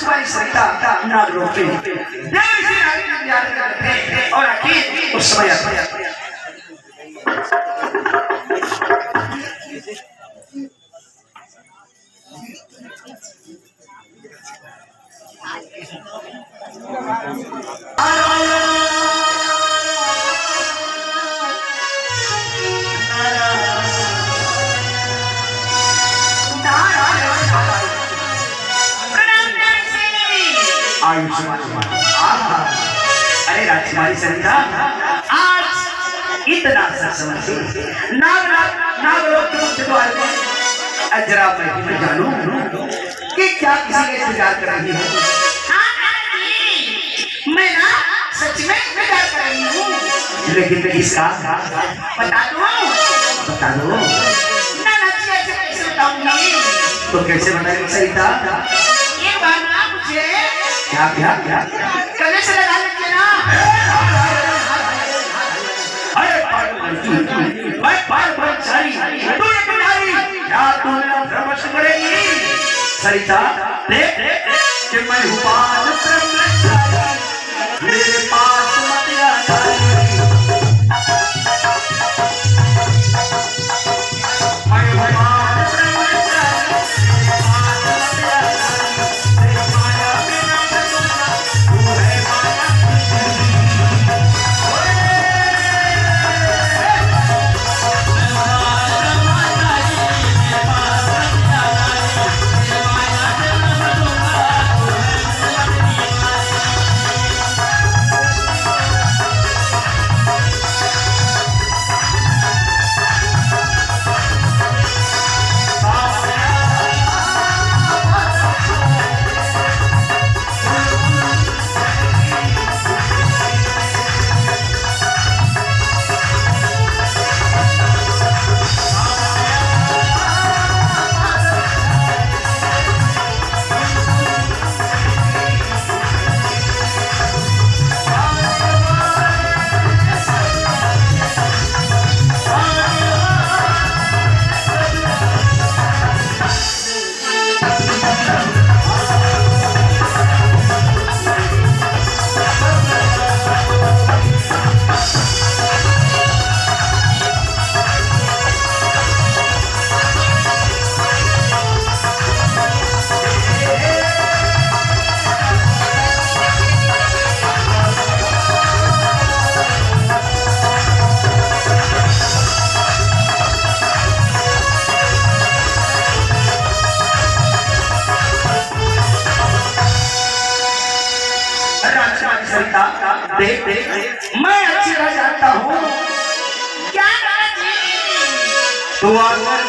राजकुमारी सरिता नागलोक पे देवी श्री हरि का ध्यान करते हैं और आखिर उस समय अरे राजकुमारी सरिता आज इतना समझ नागलोक के द्वार में जरा मैं जानूं कि क्या किसी का इंतजार कर रही हो? मैं ना सच में इंतजार कर रही हूँ। लेकिन किसका? बता दो ना कैसे बताऊंगी? तो कैसे बताएगी सरिता? ये बात ना मुझे क्या क्या क्या गले से लगा लीजिए ना। मैं ब्रह्मचारी तू एक नारी, क्या तू मेरा भ्रमश करेगी? सरिता देख कि मैं हूँ ब्रह्मचारी, मेरे पास मत आना। देख मैं अच्छी तरह जानता हूँ क्या तो अगर